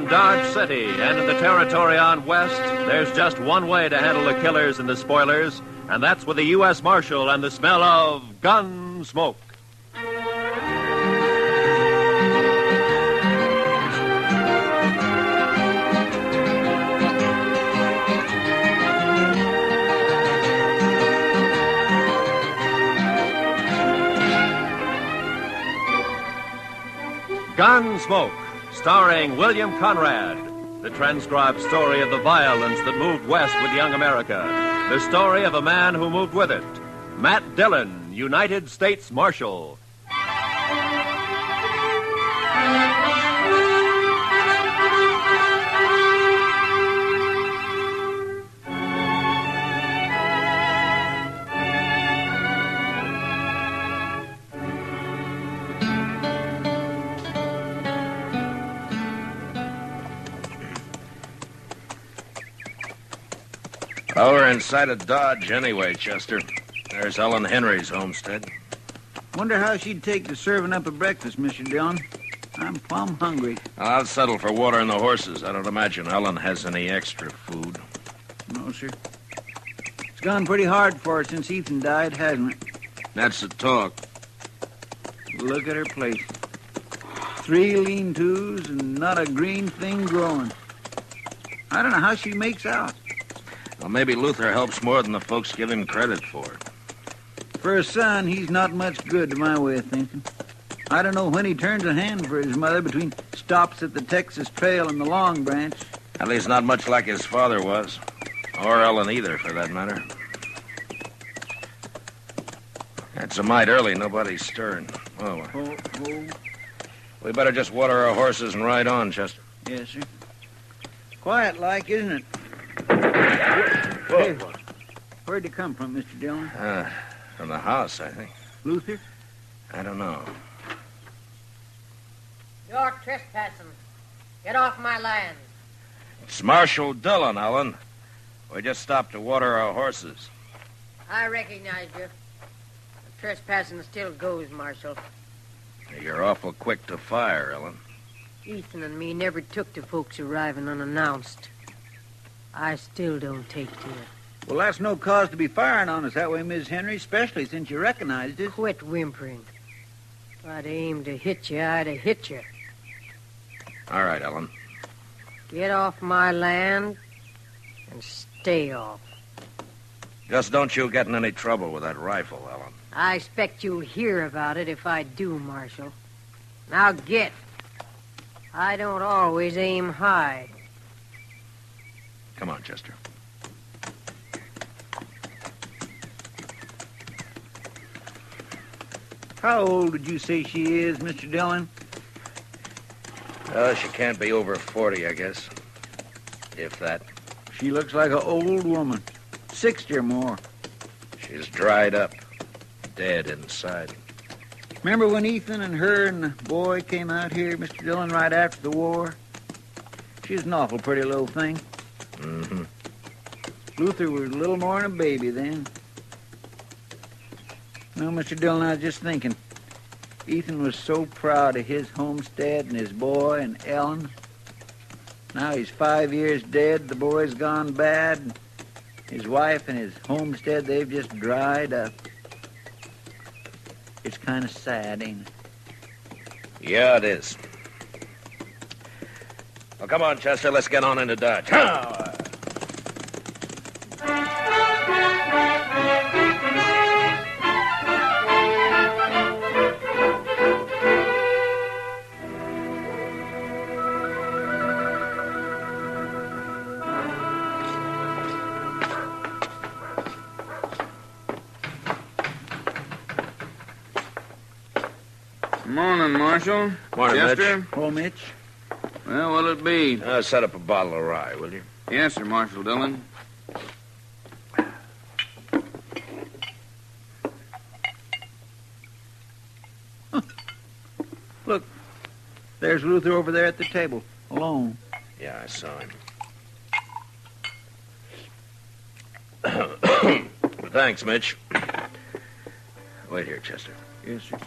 around Dodge City and in the territory on west, there's just one way to handle the killers and the spoilers, and that's with the U.S. Marshal and the smell of Gunsmoke. Gunsmoke, starring William Conrad. The transcribed story of the violence that moved west with young America. The story of a man who moved with it. Matt Dillon, United States Marshal. Well, we're inside of Dodge anyway, Chester. There's Ellen Henry's homestead. Wonder how she'd take to serving up a breakfast, Mr. Dillon. I'm plumb hungry. I'll settle for water and the horses. I don't imagine Ellen has any extra food. No, sir. It's gone pretty hard for her since Ethan died, hasn't it? That's the talk. Look at her place. 3 lean-tos and not a green thing growing. I don't know how she makes out. Well, maybe Luther helps more than the folks give him credit for. For a son, he's not much good to my way of thinking. I don't know when he turns a hand for his mother between stops at the Texas Trail and the Long Branch. At least not much like his father was. Or Ellen either, for that matter. It's a mite early. Nobody's stirring. Oh. We better just water our horses and ride on, Chester. Yes, sir. Quiet-like, isn't it? Whoa. Hey, where'd you come from, Mr. Dillon? From the house, I think. Luther? I don't know. You're trespassing. Get off my land. It's Marshal Dillon, Ellen. We just stopped to water our horses. I recognize you. The trespassing still goes, Marshal. You're awful quick to fire, Ellen. Ethan and me never took to folks arriving unannounced. I still don't take to it. Well, that's no cause to be firing on us that way, Miss Henry, especially since you recognized us. Quit whimpering. If I'd aimed to hit you, I'd have hit you. All right, Ellen. Get off my land and stay off. Just don't you get in any trouble with that rifle, Ellen. I expect you'll hear about it if I do, Marshal. Now get. I don't always aim high. Come on, Chester. How old would you say she is, Mr. Dillon? She can't be over 40, I guess. If that. She looks like an old woman. 60 or more. She's dried up. Dead inside. Remember when Ethan and her and the boy came out here, Mr. Dillon, right after the war? She was an awful pretty little thing. Mm-hmm. Luther was a little more than a baby then. No, Mr. Dillon, I was just thinking. Ethan was so proud of his homestead and his boy and Ellen. Now he's 5 years dead, the boy's gone bad. His wife and his homestead, they've just dried up. It's kind of sad, ain't it? Yeah, it is. Well, come on, Chester, let's get on into Dodge. Morning, Marshal. Morning, Chester? Mitch. Oh, Mitch? Well, what'll it be? Set up a bottle of rye, will you? Yes, sir, Marshal Dillon. Look, there's Luther over there at the table, alone. Yeah, I saw him. Thanks, Mitch. Wait here, Chester. Yes, sir.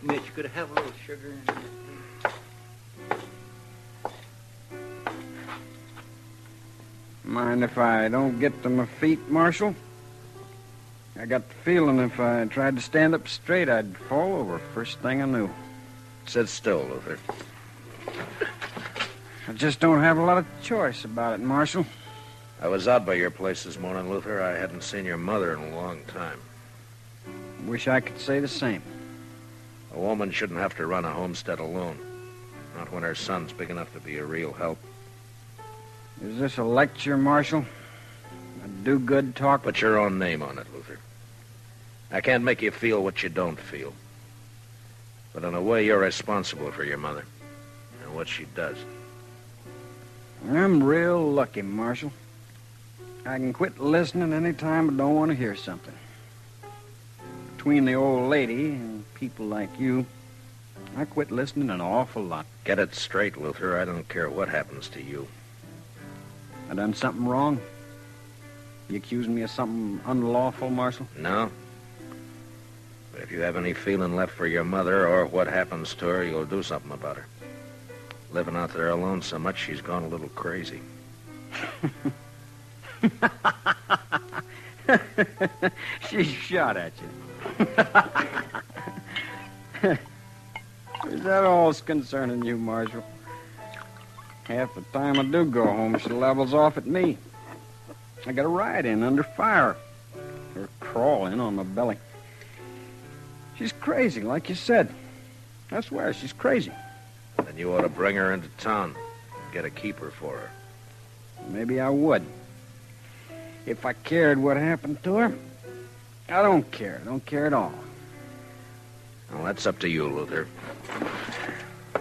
Mitch, could I have a little sugar in it? Mind if I don't get to my feet, Marshal? I got the feeling if I tried to stand up straight, I'd fall over first thing I knew. Sit still, Luther. I just don't have a lot of choice about it, Marshal. I was out by your place this morning, Luther. I hadn't seen your mother in a long time. Wish I could say the same. A woman shouldn't have to run a homestead alone. Not when her son's big enough to be a real help. Is this a lecture, Marshal? A do-good talk? Put your own name on it, Luther. I can't make you feel what you don't feel. But in a way, you're responsible for your mother and what she does. I'm real lucky, Marshal. I can quit listening any time I don't want to hear something. Between the old lady and people like you, I quit listening an awful lot. Get it straight, Luther. I don't care what happens to you. I done something wrong? You accusing me of something unlawful, Marshal? No. But if you have any feeling left for your mother or what happens to her, you'll do something about her. Living out there alone so much, she's gone a little crazy. She shot at you. Is that all's concerning you, Marshal? Half the time I do go home, she levels off at me. I got a ride in under fire. Her crawling on my belly. She's crazy, like you said. I swear, she's crazy. Then you ought to bring her into town. Get a keeper for her. Maybe I would. If I cared what happened to her. I don't care. I don't care at all. Well, that's up to you, Luther.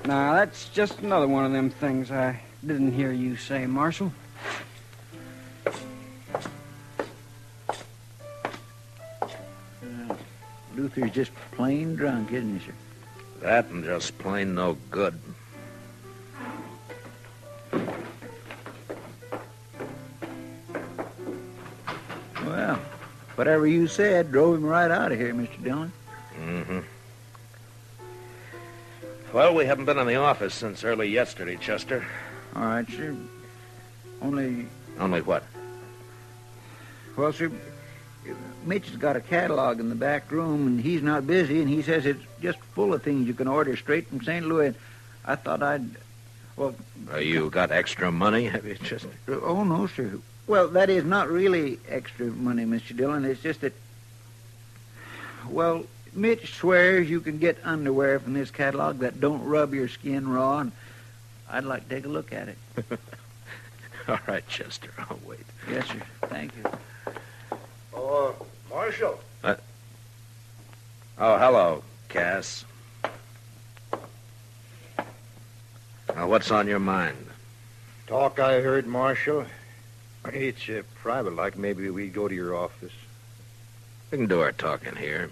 Now, that's just another one of them things I didn't hear you say, Marshal. Luther's just plain drunk, isn't he, sir? That and just plain no good. Well, whatever you said drove him right out of here, Mr. Dillon. Mm-hmm. Well, we haven't been in the office since early yesterday, Chester. All right, sir. Only what? Well, sir, Mitch has got a catalog in the back room, and he's not busy, and he says it's just full of things you can order straight from St. Louis. I thought well... You got extra money, have you, Chester? Oh, no, sir. Well, that is not really extra money, Mr. Dillon. It's just that... Well, Mitch swears you can get underwear from this catalog that don't rub your skin raw, and I'd like to take a look at it. All right, Chester, I'll wait. Yes, sir. Thank you. Oh, Marshal. Oh, hello, Cass. Now, what's on your mind? Talk I heard, Marshal. It's private, like maybe we go to your office. We can do our talking here.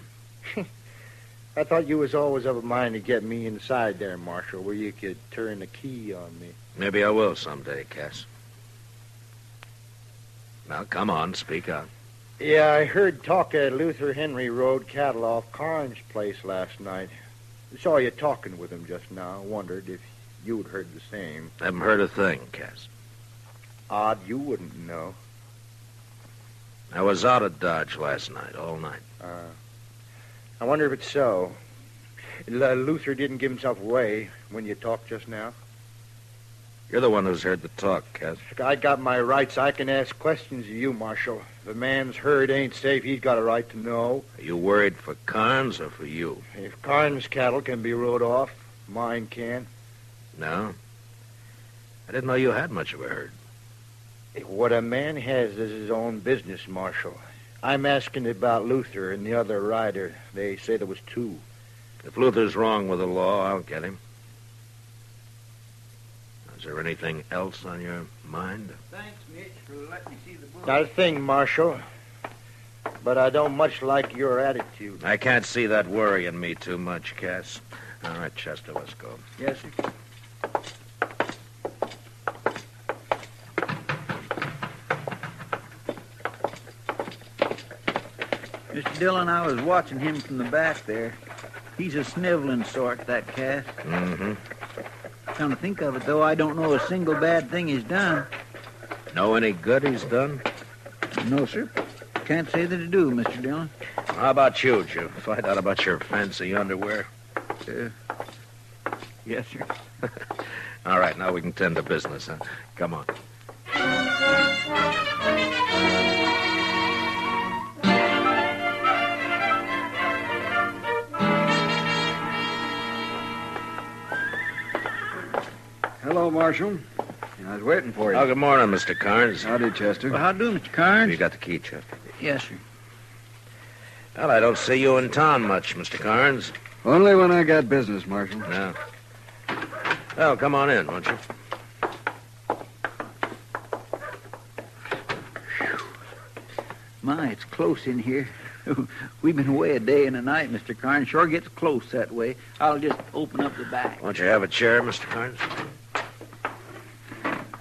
I thought you was always of a mind to get me inside there, Marshal, where you could turn the key on me. Maybe I will someday, Cass. Now, come on, speak out. Yeah, I heard talk at Luther Henry Road cattle off Carnes' place last night. Saw you talking with him just now. Wondered if you'd heard the same. Haven't heard a thing, Cass. Odd you wouldn't know. I was out at Dodge last night, all night. I wonder if it's so. Luther didn't give himself away when you talked just now. You're the one who's heard the talk, Cass. I got my rights. I can ask questions of you, Marshal. If a man's herd ain't safe, he's got a right to know. Are you worried for Carnes or for you? If Carnes' cattle can be rode off, mine can. No? I didn't know you had much of a herd. What a man has is his own business, Marshal. I'm asking about Luther and the other rider. They say there was two. If Luther's wrong with the law, I'll get him. Is there anything else on your mind? Thanks, Mitch, for letting me see the book. Not a thing, Marshal. But I don't much like your attitude. I can't see that worrying me too much, Cass. All right, Chester, let's go. Yes, sir. Mr. Dillon, I was watching him from the back there. He's a sniveling sort, that Cass. Mm-hmm. Come to think of it, though, I don't know a single bad thing he's done. Know any good he's done? No, sir. Can't say that I do, Mr. Dillon. How about you? Did you find out about your fancy underwear? Yes, sir. All right, now we can tend to business, huh? Come on. Hello, Marshal. I was waiting for you. Oh, good morning, Mr. Carnes. Howdy, Chester. Well, how do, Mr. Carnes? You got the key, Chester. Yes, sir. Well, I don't see you in town much, Mr. Carnes. Only when I got business, Marshal. No. Well, come on in, won't you? My, it's close in here. We've been away a day and a night, Mr. Carnes. Sure gets close that way. I'll just open up the back. Won't you have a chair, Mr. Carnes?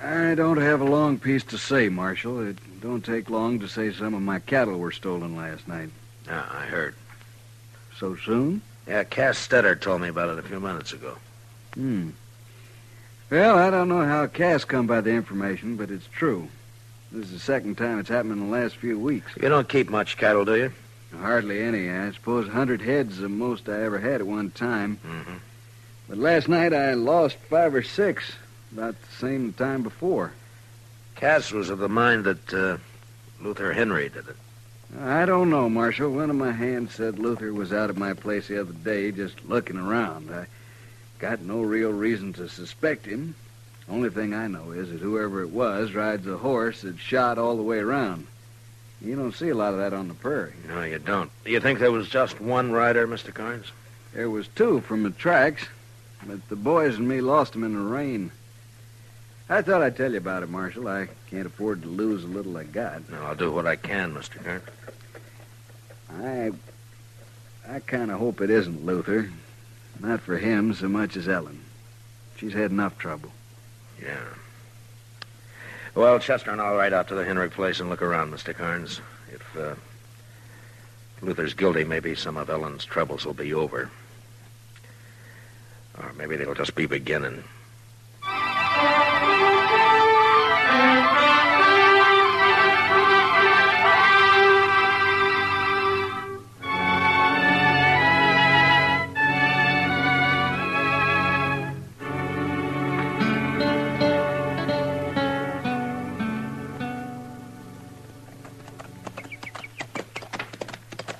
I don't have a long piece to say, Marshal. It don't take long to say some of my cattle were stolen last night. Yeah, I heard. So soon? Yeah, Cass Stetter told me about it a few minutes ago. Well, I don't know how Cass come by the information, but it's true. This is the second time it's happened in the last few weeks. You don't keep much cattle, do you? Hardly any. I suppose 100 head's the most I ever had at one time. Mm-hmm. But last night I lost 5 or 6, about the same time before. Cass was of the mind that Luther Henry did it. I don't know, Marshal. One of my hands said Luther was out at my place the other day just looking around. I got no real reason to suspect him. Only thing I know is that whoever it was rides a horse that's shot all the way around. You don't see a lot of that on the prairie. No, you don't. Do you think there was just one rider, Mr. Carnes? There was 2 from the tracks, but the boys and me lost them in the rain. I thought I'd tell you about it, Marshal. I can't afford to lose the little I got. No, I'll do what I can, Mr. Carnes. I kind of hope it isn't Luther. Not for him so much as Ellen. She's had enough trouble. Yeah. Well, Chester and I'll ride out to the Henry place and look around, Mr. Carnes. If Luther's guilty, maybe some of Ellen's troubles will be over. Or maybe they'll just be beginning.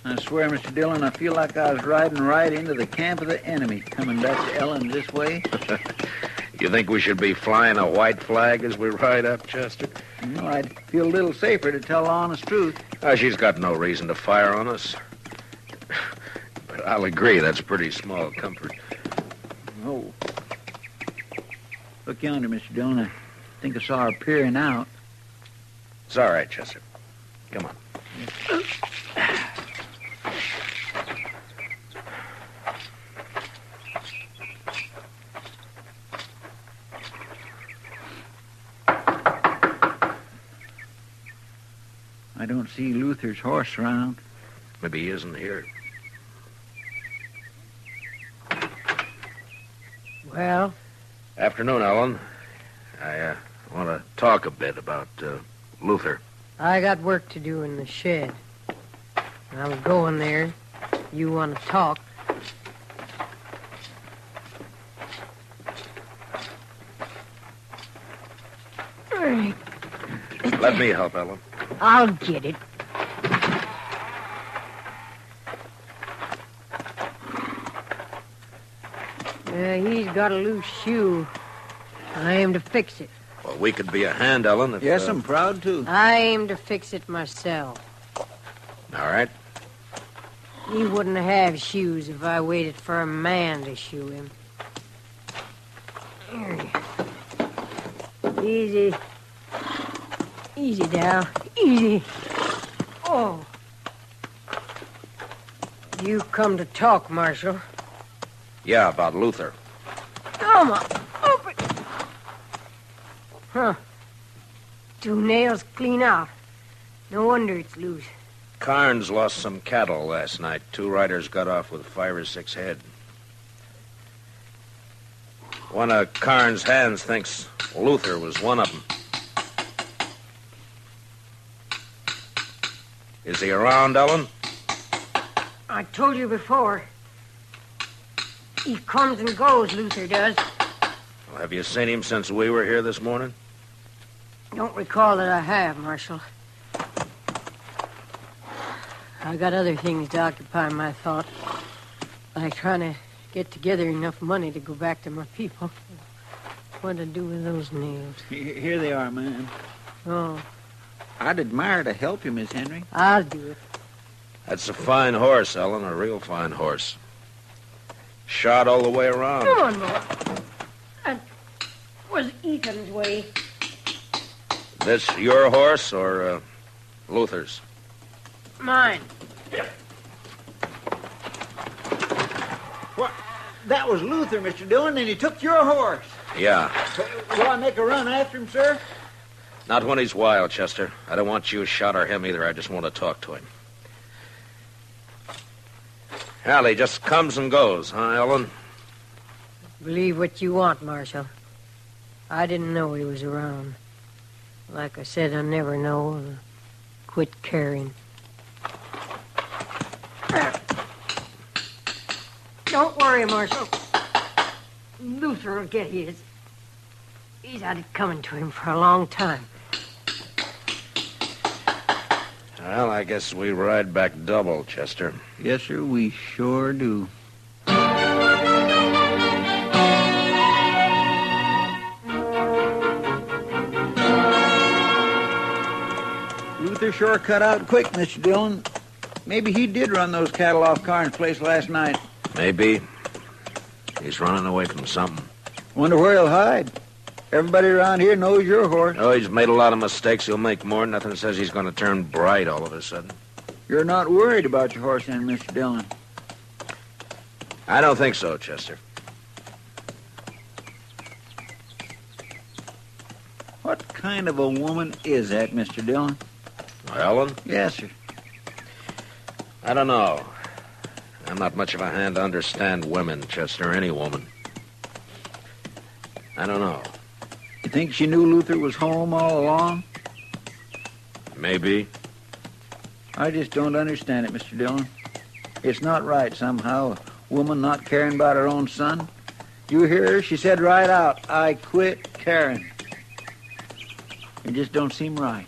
I swear, Mr. Dillon, I feel like I was riding right into the camp of the enemy, coming back to Ellen this way. You think we should be flying a white flag as we ride up, Chester? No, I'd feel a little safer to tell the honest truth. She's got no reason to fire on us. But I'll agree, that's pretty small comfort. Oh. Look yonder, Mr. Dillon. I think I saw her peering out. It's all right, Chester. Come on. I don't see Luther's horse around. Maybe he isn't here. Well? Afternoon, Ellen. I want to talk a bit about Luther. I got work to do in the shed. I was going there. You want to talk? Let me help, Ellen. I'll get it. He's got a loose shoe. I aim to fix it. Well, we could be a hand, Ellen. If, Yes, I'm proud to. I aim to fix it myself. All right. He wouldn't have shoes if I waited for a man to shoe him. Easy. Easy now. Easy. Oh. You come to talk, Marshal. Yeah, about Luther. Come on. Open. Huh. 2 nails clean out. No wonder it's loose. Carnes lost some cattle last night. 2 riders got off with 5 or 6 head. One of Carnes' hands thinks Luther was one of them. Is he around, Ellen? I told you before. He comes and goes, Luther does. Well, have you seen him since we were here this morning? Don't recall that I have, Marshal. I got other things to occupy my thought. Like trying to get together enough money to go back to my people. What to do with those nails? Here they are, man. Oh, I'd admire to help you, Miss Henry. I'll do it. That's a fine horse, Ellen, a real fine horse. Shot all the way around. Come on, boy. That was Ethan's way. This your horse or Luther's? Mine. What? That was Luther, Mr. Dillon, and he took your horse. Yeah. Will I make a run after him, sir? Not when he's wild, Chester. I don't want you shot or him either. I just want to talk to him. Hell, he just comes and goes, huh, Ellen? Believe what you want, Marshal. I didn't know he was around. Like I said, I never know. Quit caring. Don't worry, Marshal. Luther will get his. He's had it coming to him for a long time. Well, I guess we ride back double, Chester. Yes, sir, we sure do. Luther sure cut out quick, Mr. Dillon. Maybe he did run those cattle off Carnes' place last night. Maybe. He's running away from something. Wonder where he'll hide. Everybody around here knows your horse. Oh, he's made a lot of mistakes. He'll make more. Nothing says he's going to turn bright all of a sudden. You're not worried about your horse then, Mr. Dillon? I don't think so, Chester. What kind of a woman is that, Mr. Dillon? Ellen? Yes, sir. I don't know. I'm not much of a hand to understand women, Chester, any woman. I don't know. You think she knew Luther was home all along? Maybe. I just don't understand it, Mr. Dillon. It's not right, somehow, a woman not caring about her own son. You hear her? She said right out, I quit caring. It just don't seem right.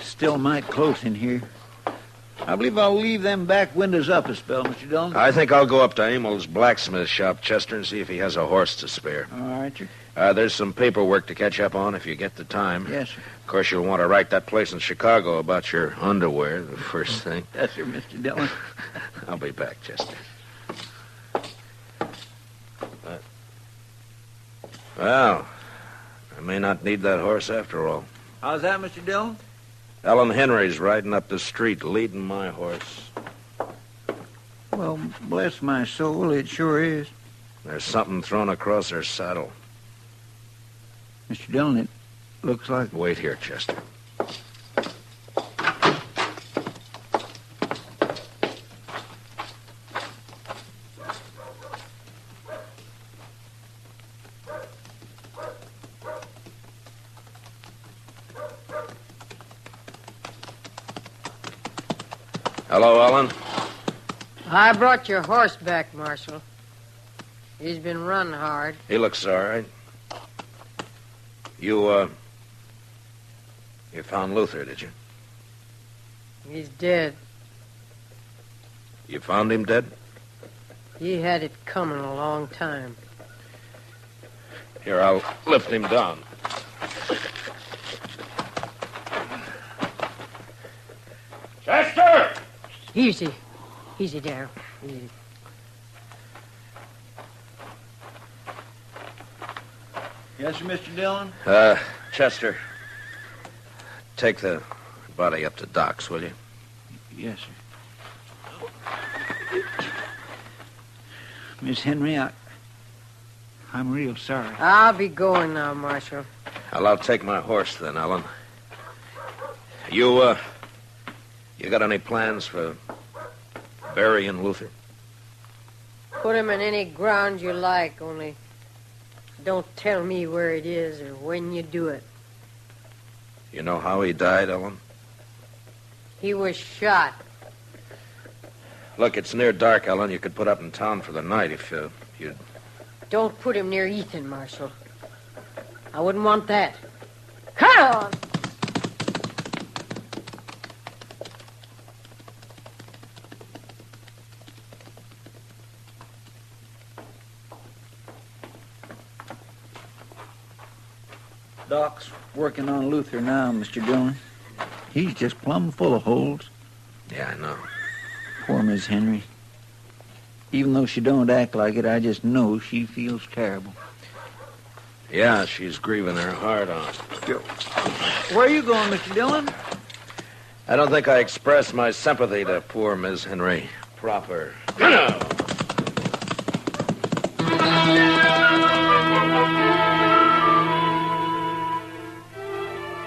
Still might close in here. I believe I'll leave them back windows up a spell, Mr. Dillon. I think I'll go up to Emil's blacksmith shop, Chester, and see if he has a horse to spare. All right, sir. There's some paperwork to catch up on if you get the time. Yes, sir. Of course, you'll want to write that place in Chicago about your underwear, the first thing. Yes, sir, Mr. Dillon. I'll be back, Chester. Well, I may not need that horse after all. How's that, Mr. Dillon? Ellen Henry's riding up the street, leading my horse. Well, bless my soul, it sure is. There's something thrown across her saddle. Mr. Dillon, it looks like... Wait here, Chester. Hello, Ellen. I brought your horse back, Marshal. He's been running hard. He looks all right. You found Luther, did you? He's dead. You found him dead? He had it coming a long time. Here, I'll lift him down. Chester! Easy. Easy there. Easy. Yes, sir, Mr. Dillon? Chester, take the body up to Doc's, will you? Yes, sir. Miss Henry, I'm real sorry. I'll be going now, Marshal. I'll take my horse then, Ellen. You got any plans for burying Luther? Put him in any ground you like, only don't tell me where it is or when you do it. You know how he died, Ellen? He was shot. Look, it's near dark, Ellen. You could put up in town for the night if you'd... Don't put him near Ethan, Marshal. I wouldn't want that. Come on! Doc's working on Luther now, Mr. Dillon. He's just plumb full of holes. Yeah, I know. Poor Miss Henry. Even though she don't act like it, I just know she feels terrible. Yeah, she's grieving her heart out. Where are you going, Mr. Dillon? I don't think I expressed my sympathy to poor Miss Henry proper.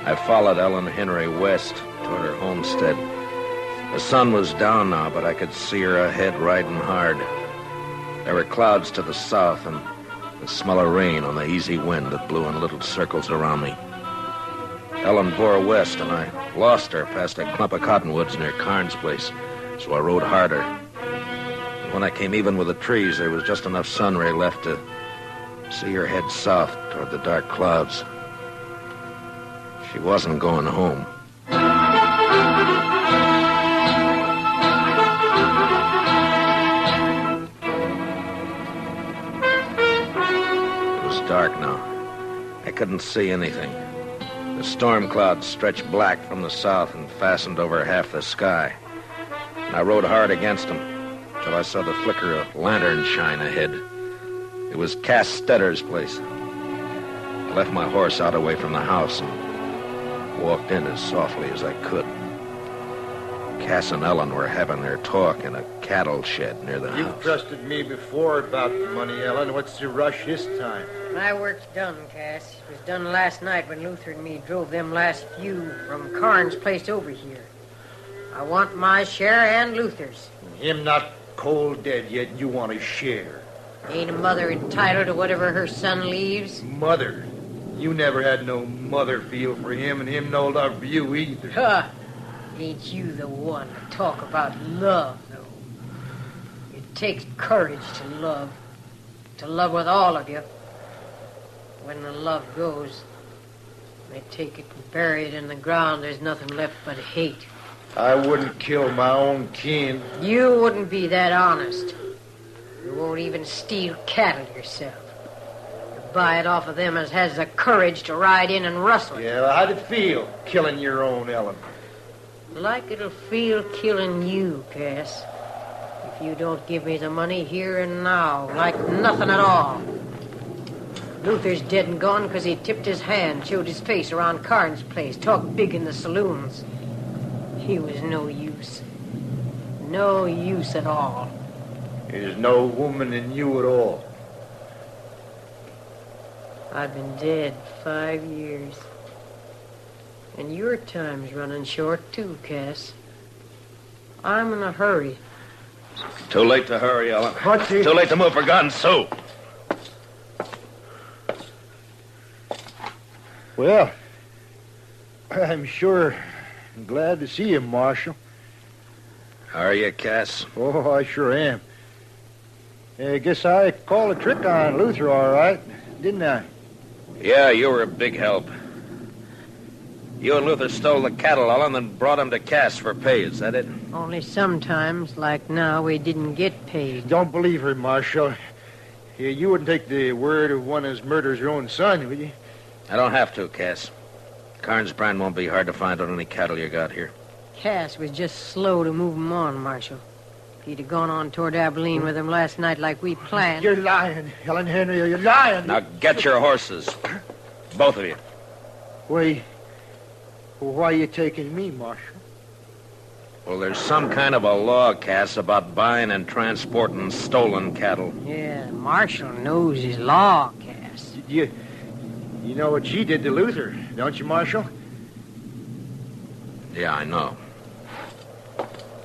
I followed Ellen Henry west toward her homestead. The sun was down now, but I could see her ahead riding hard. There were clouds to the south and the smell of rain on the easy wind that blew in little circles around me. Ellen bore west, and I lost her past a clump of cottonwoods near Carnes' place, so I rode harder. And when I came even with the trees, there was just enough sun ray left to see her head south toward the dark clouds. She wasn't going home. It was dark now. I couldn't see anything. The storm clouds stretched black from the south and fastened over half the sky. And I rode hard against them till I saw the flicker of lantern shine ahead. It was Cass Stetter's place. I left my horse out away from the house and walked in as softly as I could. Cass and Ellen were having their talk in a cattle shed near the house. You've trusted me before about the money, Ellen. What's the rush this time? My work's done, Cass. It was done last night when Luther and me drove them last few from Carnes' place over here. I want my share and Luther's. Him not cold dead yet, and you want a share. Ain't a mother entitled to whatever her son leaves? Mother? You never had no mother feel for him, and him no love for you either. Huh. Ain't you the one to talk about love, though? It takes courage to love with all of you. When the love goes, they take it and bury it in the ground. There's nothing left but hate. I wouldn't kill my own kin. You wouldn't be that honest. You won't even steal cattle yourself. You buy it off of them as has the courage to ride in and rustle it. Yeah, well, how'd it feel, killing your own Ellen? Like it'll feel killing you, Cass. If you don't give me the money here and now, like nothing at all. Luther's dead and gone because he tipped his hand, showed his face around Carnes' place, talked big in the saloons. He was no use. No use at all. There's no woman in you at all. I've been dead 5 years. And your time's running short, too, Cass. I'm in a hurry. Too late to hurry, Ellen. What's he... Too late to move for guns, Sue. Well, I'm sure glad to see you, Marshal. Are you, Cass? Oh, I sure am. I guess I called a trick on Luther all right, didn't I? Yeah, you were a big help. You and Luther stole the cattle, Ellen, and brought them to Cass for pay. Is that it? Only sometimes, like now, we didn't get paid. Don't believe her, Marshal. You wouldn't take the word of one as murders her own son, would you? I don't have to, Cass. Carnes' brand won't be hard to find on any cattle you got here. Cass was just slow to move 'em on, Marshal. If he'd have gone on toward Abilene with him last night like we planned... You're lying, Helen Henry. You're lying. Now get your horses. Both of you. Why are you taking me, Marshal? Well, there's some kind of a law, Cass, about buying and transporting stolen cattle. Yeah, Marshal knows his law, Cass. You know what she did to Luther, don't you, Marshal? Yeah, I know.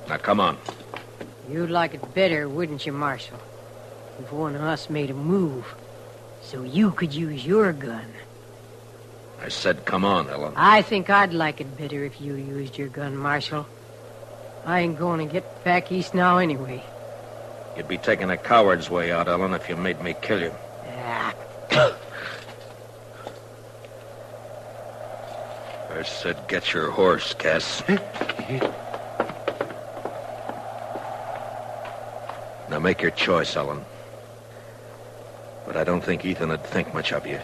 Now, come on. You'd like it better, wouldn't you, Marshal? If one of us made a move, so you could use your gun. I said, come on, Ellen. I think I'd like it better if you used your gun, Marshal. I ain't going to get back east now anyway. You'd be taking a coward's way out, Ellen, if you made me kill you. Ah. I said, get your horse, Cass. Now make your choice, Ellen. But I don't think Ethan would think much of you.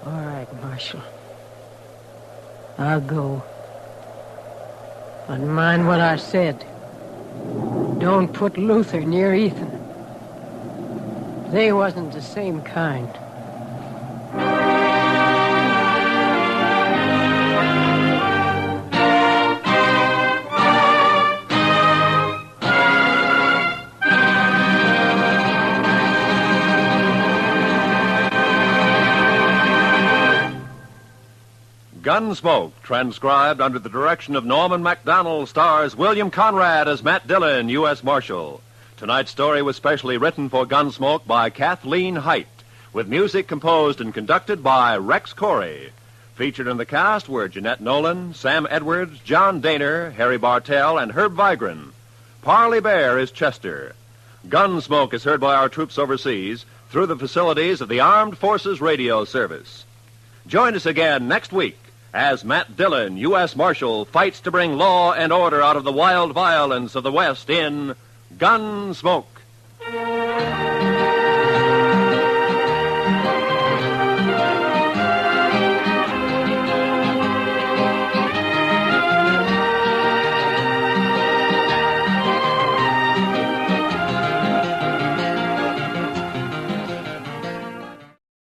All right, Marshal. I'll go. But mind what I said. Don't put Luther near Ethan. They wasn't the same kind. Gunsmoke, transcribed under the direction of Norman MacDonald, stars William Conrad as Matt Dillon, U.S. Marshal. Tonight's story was specially written for Gunsmoke by Kathleen Hite, with music composed and conducted by Rex Corey. Featured in the cast were Jeanette Nolan, Sam Edwards, John Daner, Harry Bartell, and Herb Vigran. Parley Bear is Chester. Gunsmoke is heard by our troops overseas through the facilities of the Armed Forces Radio Service. Join us again next week as Matt Dillon, U.S. Marshal, fights to bring law and order out of the wild violence of the West in Gunsmoke.